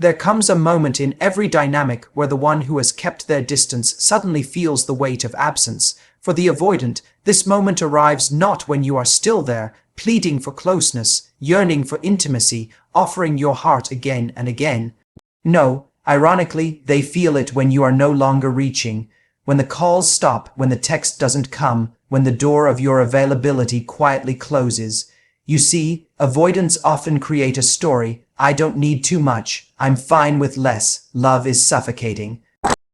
There comes a moment in every dynamic where the one who has kept their distance suddenly feels the weight of absence. For the avoidant, this moment arrives not when you are still there, pleading for closeness, yearning for intimacy, offering your heart again and again. No, ironically, they feel it when you are no longer reaching, when the calls stop, when the text doesn't come, when the door of your availability quietly closes. You see, avoidants often create a story. I don't need too much. I'm fine with less. Love is suffocating.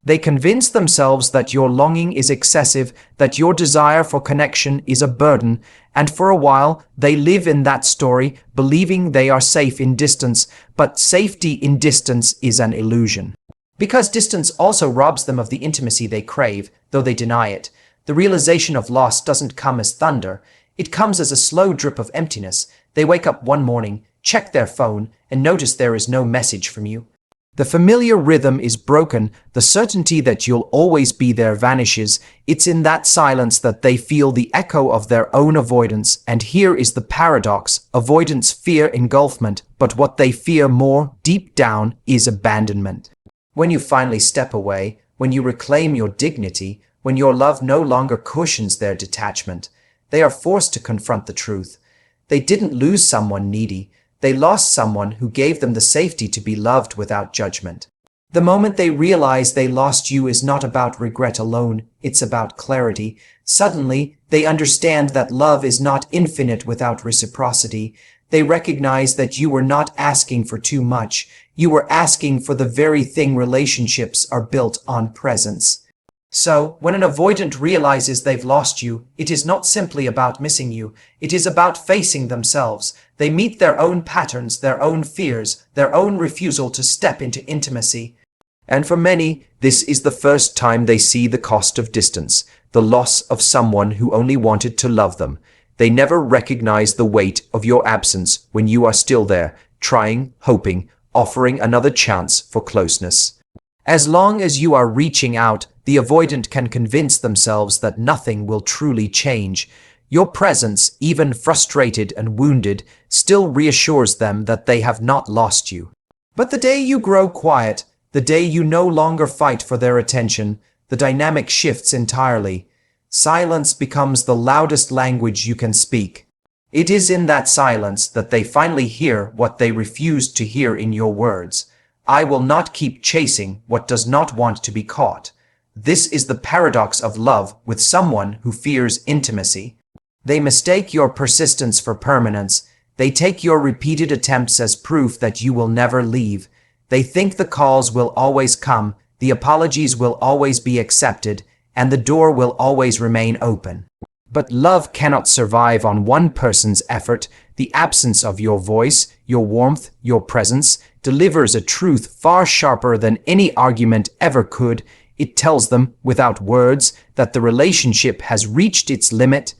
They convince themselves that your longing is excessive, that your desire for connection is a burden, and for a while they live in that story, believing they are safe in distance, but safety in distance is an illusion. Because distance also robs them of the intimacy they crave, though they deny it. The realization of loss doesn't come as thunder. It comes as a slow drip of emptiness. They wake up one morning, check their phone, and notice there is no message from you. The familiar rhythm is broken, the certainty that you'll always be there vanishes. It's in that silence that they feel the echo of their own avoidance, and here is the paradox. Avoidance fear engulfment, but what they fear more, deep down, is abandonment. When you finally step away, when you reclaim your dignity, when your love no longer cushions their detachment, they are forced to confront the truth. They didn't lose someone needy. They lost someone who gave them the safety to be loved without judgment. The moment they realize they lost you is not about regret alone, it's about clarity. Suddenly, they understand that love is not infinite without reciprocity. They recognize that you were not asking for too much. You were asking for the very thing relationships are built on: presence. So, when an avoidant realizes they've lost you, it is not simply about missing you. It is about facing themselves. They meet their own patterns, their own fears, their own refusal to step into intimacy. And for many, this is the first time they see the cost of distance, the loss of someone who only wanted to love them. They never recognize the weight of your absence when you are still there, trying, hoping, offering another chance for closeness. As long as you are reaching out, the avoidant can convince themselves that nothing will truly change. Your presence, even frustrated and wounded, still reassures them that they have not lost you. But the day you grow quiet, the day you no longer fight for their attention, the dynamic shifts entirely. Silence becomes the loudest language you can speak. It is in that silence that they finally hear what they refused to hear in your words. I will not keep chasing what does not want to be caught. This is the paradox of love with someone who fears intimacy. They mistake your persistence for permanence. They take your repeated attempts as proof that you will never leave. They think the calls will always come, the apologies will always be accepted, and the door will always remain open. But love cannot survive on one person's effort. The absence of your voice, your warmth, your presence delivers a truth far sharper than any argument ever could. It tells them, without words, that the relationship has reached its limit.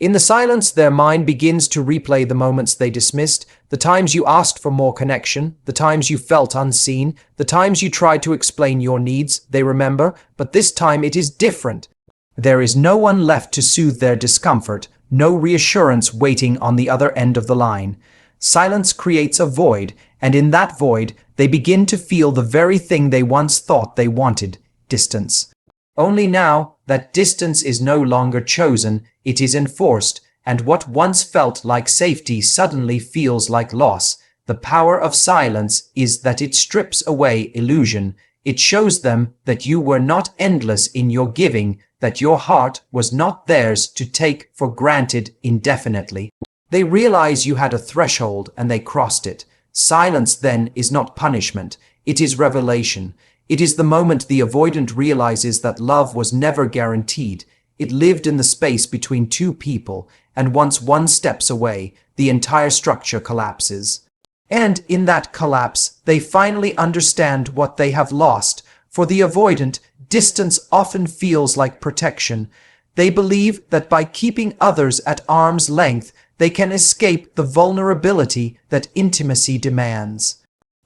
In the silence, their mind begins to replay the moments they dismissed, the times you asked for more connection, the times you felt unseen, the times you tried to explain your needs. They remember, but this time it is different. There is no one left to soothe their discomfort, no reassurance waiting on the other end of the line. Silence creates a void, and in that void, they begin to feel the very thing they once thought they wanted: distance. Only now, that distance is no longer chosen, it is enforced, and what once felt like safety suddenly feels like loss. The power of silence is that it strips away illusion. It shows them that you were not endless in your giving, that your heart was not theirs to take for granted indefinitely. They realize you had a threshold and they crossed it. Silence then is not punishment, it is revelation. It is the moment the avoidant realizes that love was never guaranteed. It lived in the space between two people, and once one steps away, the entire structure collapses. And in that collapse, they finally understand what they have lost. For the avoidant, distance often feels like protection. They believe that by keeping others at arm's length, they can escape the vulnerability that intimacy demands.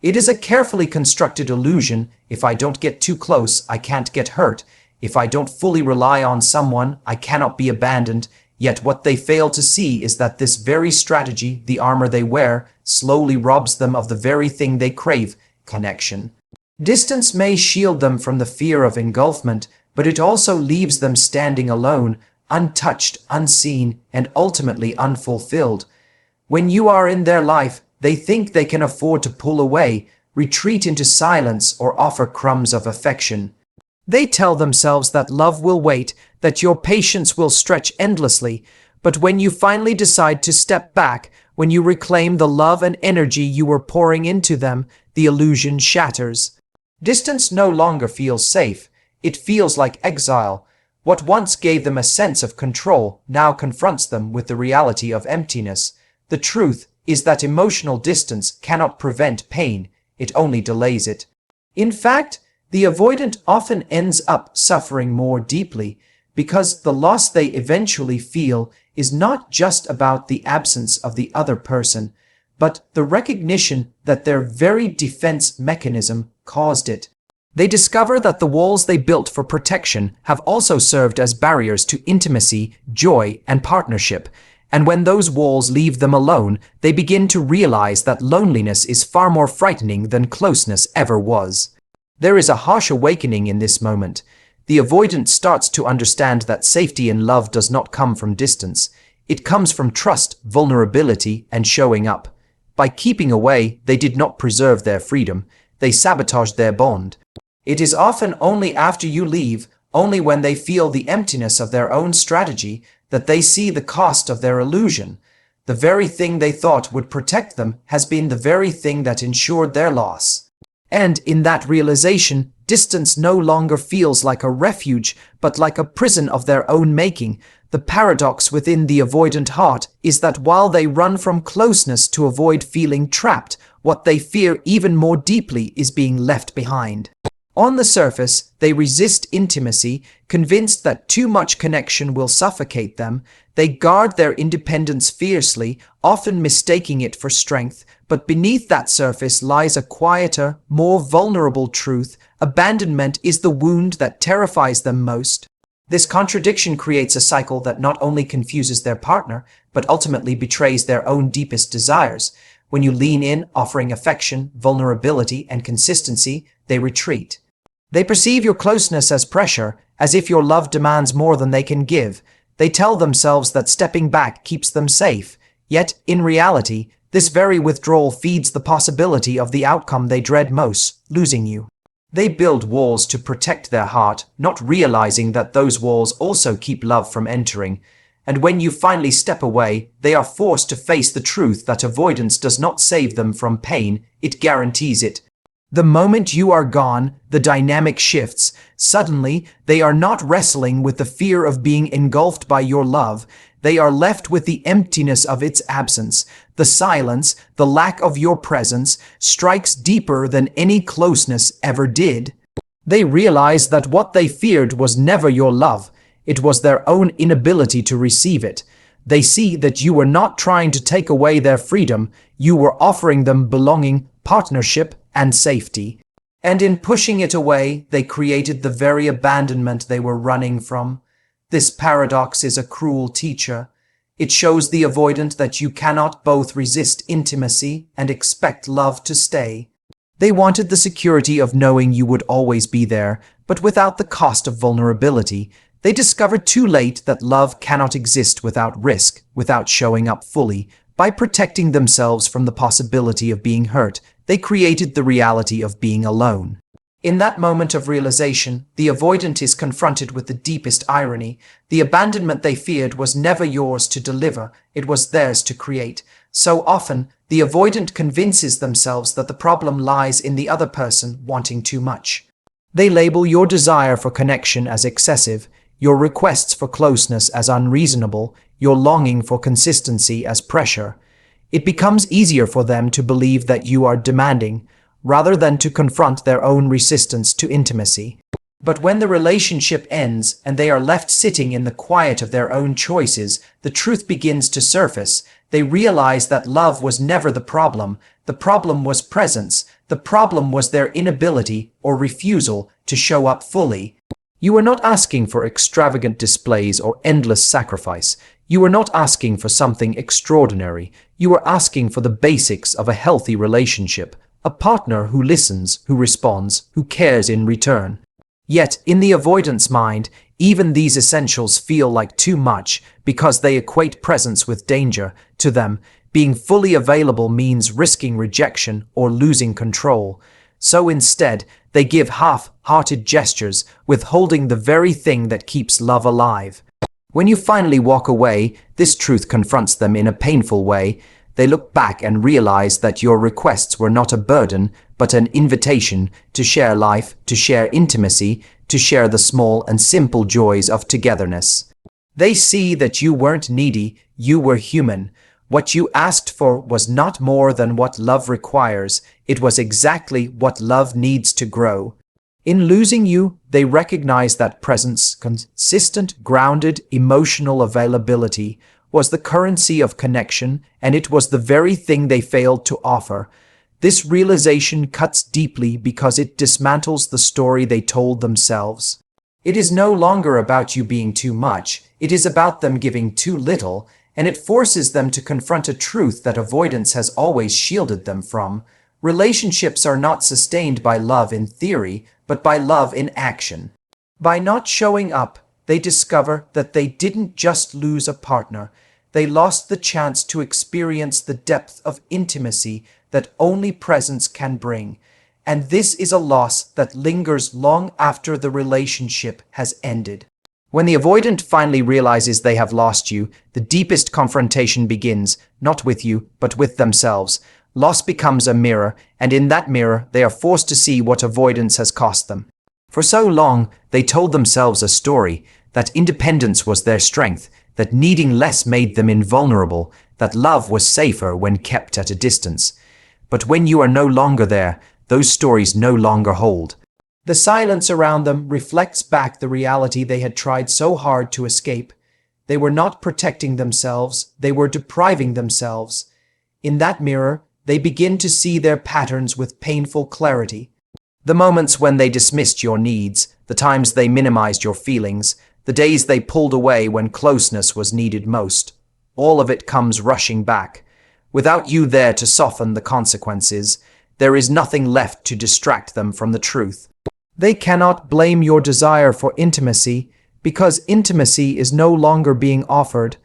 It is a carefully constructed illusion. If I don't get too close, I can't get hurt. If I don't fully rely on someone, I cannot be abandoned. Yet what they fail to see is that this very strategy, the armor they wear, slowly robs them of the very thing they crave: connection. Distance may shield them from the fear of engulfment, but it also leaves them standing alone, untouched, unseen, and ultimately unfulfilled. When you are in their life, they think they can afford to pull away, retreat into silence, or offer crumbs of affection. They tell themselves that love will wait, that your patience will stretch endlessly, but when you finally decide to step back, when you reclaim the love and energy you were pouring into them, the illusion shatters. Distance no longer feels safe. It feels like exile. What once gave them a sense of control now confronts them with the reality of emptiness. The truth is that emotional distance cannot prevent pain, it only delays it. In fact, the avoidant often ends up suffering more deeply because the loss they eventually feel is not just about the absence of the other person, but the recognition that their very defense mechanism caused it. They discover that the walls they built for protection have also served as barriers to intimacy, joy, and partnership. And when those walls leave them alone, they begin to realize that loneliness is far more frightening than closeness ever was. There is a harsh awakening in this moment. The avoidant starts to understand that safety in love does not come from distance. It comes from trust, vulnerability, and showing up. By keeping away, they did not preserve their freedom. They sabotaged their bond. It is often only after you leave, only when they feel the emptiness of their own strategy, that they see the cost of their illusion. The very thing they thought would protect them has been the very thing that ensured their loss. And in that realization, distance no longer feels like a refuge, but like a prison of their own making. The paradox within the avoidant heart is that while they run from closeness to avoid feeling trapped, what they fear even more deeply is being left behind. On the surface, they resist intimacy, convinced that too much connection will suffocate them. They guard their independence fiercely, often mistaking it for strength. But beneath that surface lies a quieter, more vulnerable truth. Abandonment is the wound that terrifies them most. This contradiction creates a cycle that not only confuses their partner, but ultimately betrays their own deepest desires. When you lean in, offering affection, vulnerability, and consistency, they retreat. They perceive your closeness as pressure, as if your love demands more than they can give. They tell themselves that stepping back keeps them safe. Yet, in reality, this very withdrawal feeds the possibility of the outcome they dread most, losing you. They build walls to protect their heart, not realizing that those walls also keep love from entering. And when you finally step away, they are forced to face the truth that avoidance does not save them from pain, it guarantees it. The moment you are gone, the dynamic shifts. Suddenly, they are not wrestling with the fear of being engulfed by your love. They are left with the emptiness of its absence. The silence, the lack of your presence, strikes deeper than any closeness ever did. They realize that what they feared was never your love. It was their own inability to receive it. They see that you were not trying to take away their freedom. You were offering them belonging, partnership, and safety. And in pushing it away, they created the very abandonment they were running from. This paradox is a cruel teacher. It shows the avoidant that you cannot both resist intimacy and expect love to stay. They wanted the security of knowing you would always be there, but without the cost of vulnerability. They discovered too late that love cannot exist without risk, without showing up fully. By protecting themselves from the possibility of being hurt, they created the reality of being alone. In that moment of realization, the avoidant is confronted with the deepest irony. The abandonment they feared was never yours to deliver, it was theirs to create. So often, the avoidant convinces themselves that the problem lies in the other person wanting too much. They label your desire for connection as excessive, your requests for closeness as unreasonable, your longing for consistency as pressure. It becomes easier for them to believe that you are demanding, rather than to confront their own resistance to intimacy. But when the relationship ends and they are left sitting in the quiet of their own choices, the truth begins to surface. They realize that love was never the problem was presence, the problem was their inability or refusal to show up fully. You are not asking for extravagant displays or endless sacrifice. You are not asking for something extraordinary. You are asking for the basics of a healthy relationship, a partner who listens, who responds, who cares in return. Yet, in the avoidance mind, even these essentials feel like too much because they equate presence with danger. To them, being fully available means risking rejection or losing control. So instead, they give half-hearted gestures, withholding the very thing that keeps love alive. When you finally walk away, this truth confronts them in a painful way. They look back and realize that your requests were not a burden, but an invitation to share life, to share intimacy, to share the small and simple joys of togetherness. They see that you weren't needy, you were human. What you asked for was not more than what love requires, it was exactly what love needs to grow. In losing you, they recognize that presence, consistent, grounded, emotional availability, was the currency of connection, and it was the very thing they failed to offer. This realization cuts deeply because it dismantles the story they told themselves. It is no longer about you being too much, it is about them giving too little, and it forces them to confront a truth that avoidance has always shielded them from. Relationships are not sustained by love in theory, but by love in action. By not showing up, they discover that they didn't just lose a partner, they lost the chance to experience the depth of intimacy that only presence can bring. And this is a loss that lingers long after the relationship has ended. When the avoidant finally realizes they have lost you, the deepest confrontation begins, not with you, but with themselves. Loss becomes a mirror, and in that mirror, they are forced to see what avoidance has cost them. For so long, they told themselves a story, that independence was their strength, that needing less made them invulnerable, that love was safer when kept at a distance. But when you are no longer there, those stories no longer hold. The silence around them reflects back the reality they had tried so hard to escape. They were not protecting themselves, they were depriving themselves. In that mirror, they begin to see their patterns with painful clarity. The moments when they dismissed your needs, the times they minimized your feelings, the days they pulled away when closeness was needed most. All of it comes rushing back. Without you there to soften the consequences, there is nothing left to distract them from the truth. They cannot blame your desire for intimacy because intimacy is no longer being offered.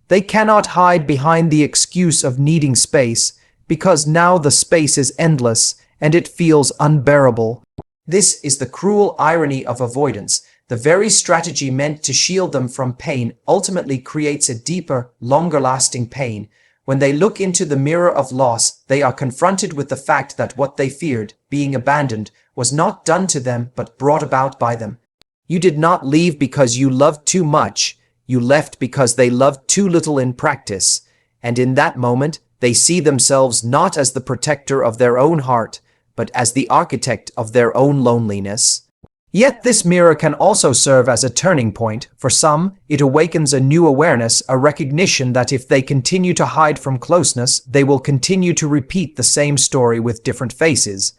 They cannot hide behind the excuse of needing space because now the space is endless and it feels unbearable. This is the cruel irony of avoidance. The very strategy meant to shield them from pain ultimately creates a deeper, longer-lasting pain. When they look into the mirror of loss, they are confronted with the fact that what they feared, being abandoned, was not done to them but brought about by them. You did not leave because you loved too much. You left because they loved too little in practice. And in that moment, they see themselves not as the protector of their own heart, but as the architect of their own loneliness. Yet this mirror can also serve as a turning point. For some, it awakens a new awareness, a recognition that if they continue to hide from closeness, they will continue to repeat the same story with different faces.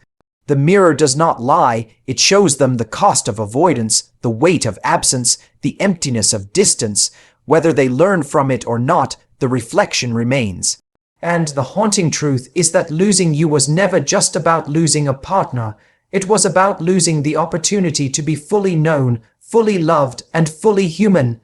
The mirror does not lie, it shows them the cost of avoidance, the weight of absence, the emptiness of distance. Whether they learn from it or not, the reflection remains. And the haunting truth is that losing you was never just about losing a partner. It was about losing the opportunity to be fully known, fully loved, and fully human.